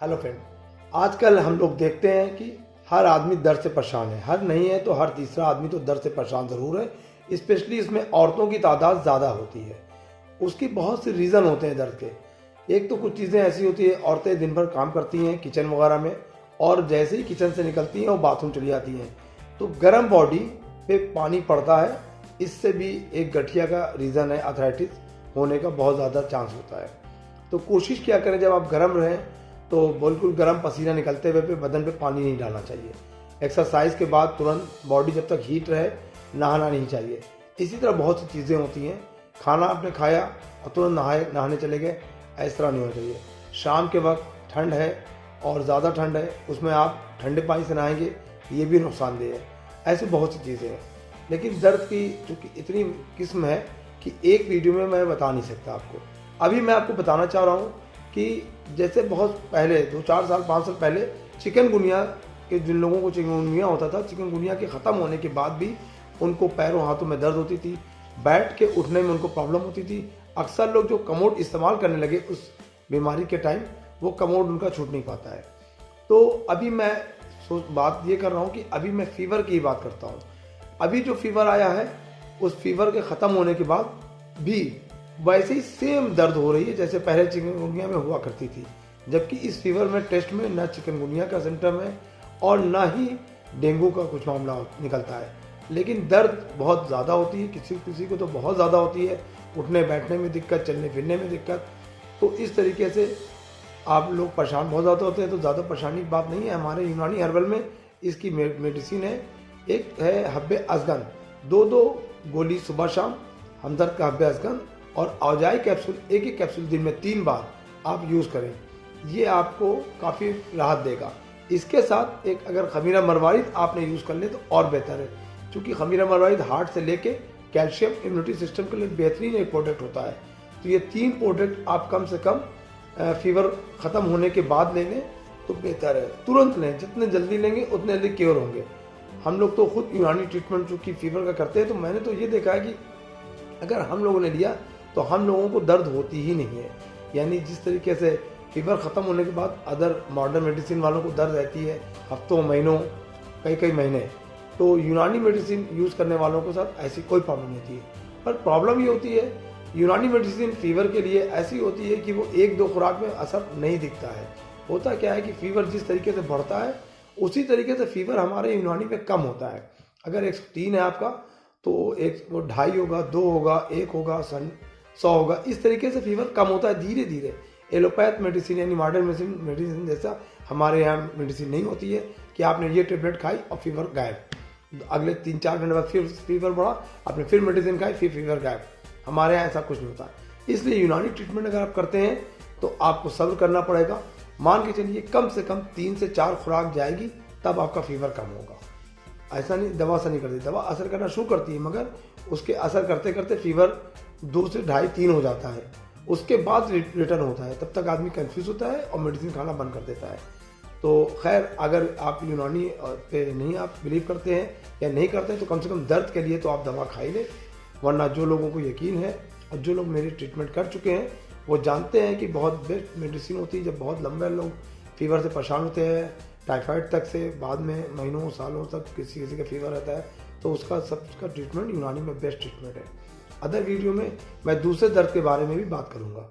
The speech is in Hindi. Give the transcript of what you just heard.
हेलो फ्रेंड, आजकल हम लोग देखते हैं कि हर आदमी दर्द से परेशान है। हर नहीं है तो हर तीसरा आदमी तो दर्द से परेशान ज़रूर है। स्पेशली इसमें औरतों की तादाद ज़्यादा होती है। उसकी बहुत से रीज़न होते हैं दर्द के। एक तो कुछ चीज़ें ऐसी होती है, औरतें दिन भर काम करती हैं किचन वगैरह में, और जैसे ही किचन से निकलती हैं वो बाथरूम चली जाती हैं, तो गर्म बॉडी पे पानी पड़ता है। इससे भी एक गठिया का रीज़न है, अर्थराइटिस होने का बहुत ज़्यादा चांस होता है। तो कोशिश क्या करें, जब आप गर्म रहें तो बिल्कुल गर्म पसीना निकलते हुए पे बदन पे पानी नहीं डालना चाहिए। एक्सरसाइज के बाद तुरंत बॉडी जब तक हीट रहे नहाना नहीं चाहिए। इसी तरह बहुत सी चीज़ें होती हैं, खाना आपने खाया और तुरंत नहाने चले गए, इस तरह नहीं होना चाहिए। शाम के वक्त ठंड है और ज़्यादा ठंड है, उसमें आप ठंडे पानी से नहाएंगे, ये भी नुकसानदेह है। ऐसी बहुत सी चीज़ें हैं, लेकिन दर्द की चूँकि इतनी किस्म है कि एक वीडियो में मैं बता नहीं सकता आपको। अभी मैं आपको बताना चाह रहा हूँ कि जैसे बहुत पहले 2-4 साल 5 साल पहले चिकनगुनिया के जिन लोगों को चिकनगुनिया होता था, चिकनगुनिया के ख़त्म होने के बाद भी उनको पैरों हाथों में दर्द होती थी, बैठ के उठने में उनको प्रॉब्लम होती थी। अक्सर लोग जो कमोड इस्तेमाल करने लगे उस बीमारी के टाइम, वो कमोड उनका छूट नहीं पाता है। तो अभी मैं बात ये कर रहा हूँ कि अभी मैं फ़ीवर की बात करता हूँ। अभी जो फ़ीवर आया है, उस फीवर के ख़त्म होने के बाद भी वैसे ही सेम दर्द हो रही है जैसे पहले चिकनगुनिया में हुआ करती थी। जबकि इस फीवर में टेस्ट में न चिकनगुनिया का सिम्टम है और न ही डेंगू का कुछ मामला निकलता है, लेकिन दर्द बहुत ज़्यादा होती है। किसी किसी को तो बहुत ज़्यादा होती है, उठने बैठने में दिक्कत, चलने फिरने में दिक्कत। तो इस तरीके से आप लोग परेशान बहुत ज़्यादा होते हैं। तो ज़्यादा परेशानी की बात नहीं है। हमारे यूनानी हर्बल में इसकी मेडिसिन है। एक है हब्बे असगन, 2 गोली सुबह शाम हमदर्द का हब्बे असगन, और औजाई कैप्सूल एक कैप्सूल दिन में 3 बार आप यूज़ करें। ये आपको काफ़ी राहत देगा। इसके साथ एक अगर खमीरा मरवारिद आपने यूज़ कर ले तो और बेहतर है, क्योंकि खमीरा मरवारिद हार्ट से लेके कैल्शियम इम्यूनिटी सिस्टम के लिए बेहतरीन एक प्रोडक्ट होता है। तो ये 3 प्रोडक्ट आप कम से कम फीवर ख़त्म होने के बाद ले लें तो बेहतर है। तुरंत लें, जितने जल्दी लेंगे उतने जल्दी क्योर होंगे। हम लोग तो खुद यूनानी ट्रीटमेंट चूँकि फीवर का करते हैं, तो मैंने तो ये देखा है कि अगर हम लोगों ने लिया तो हम लोगों को दर्द होती ही नहीं है। यानी जिस तरीके से फीवर ख़त्म होने के बाद अदर मॉडर्न मेडिसिन वालों को दर्द रहती है हफ्तों महीनों कई महीने, तो यूनानी मेडिसिन यूज़ करने वालों के साथ ऐसी कोई प्रॉब्लम नहीं होती है। पर प्रॉब्लम ये होती है, यूनानी मेडिसिन फीवर के लिए ऐसी होती है कि वो 1-2 खुराक में असर नहीं दिखता है। होता क्या है कि फीवर जिस तरीके से बढ़ता है उसी तरीके से फीवर हमारे यूनानी में कम होता है। अगर 103 है आपका तो वो 2.5 होगा, 2 होगा, 1 होगा, 100 होगा। इस तरीके से फीवर कम होता है धीरे धीरे। एलोपैथ मेडिसिन यानी मॉडर्न मेडिसिन जैसा हमारे यहाँ मेडिसिन नहीं होती है कि आपने ये टेबलेट खाई और फीवर गायब, अगले 3-4 घंटे बाद फिर फीवर बढ़ा, आपने फिर मेडिसिन खाई, फिर फीवर गायब। हमारे यहाँ ऐसा कुछ नहीं होता। इसलिए यूनानी ट्रीटमेंट अगर आप करते हैं तो आपको सब्र करना पड़ेगा। मान के चलिए कम से कम 3 से 4 खुराक जाएगी, तब आपका फीवर कम होगा। ऐसा नहीं दवा असर नहीं करती। दवा असर करना शुरू करती है, मगर उसके असर करते करते फीवर 2 से 2.5-3 हो जाता है, उसके बाद रिटर्न होता है। तब तक आदमी कंफ्यूज होता है और मेडिसिन खाना बंद कर देता है। तो खैर, अगर आप यूनानी पे नहीं आप बिलीव करते हैं या नहीं करते हैं तो कम से कम दर्द के लिए तो आप दवा खा ही लें। वरना जो लोगों को यकीन है और जो लोग मेरी ट्रीटमेंट कर चुके हैं वो जानते हैं कि बहुत बेस्ट मेडिसिन होती है। जब बहुत लंबे लोग फीवर से परेशान होते हैं, टाइफाइड तक से, बाद में महीनों सालों तक किसी किसी का फीवर रहता है, तो उसका सबका ट्रीटमेंट यूनानी में बेस्ट ट्रीटमेंट है। अदर वीडियो में मैं दूसरे दर्द के बारे में भी बात करूँगा।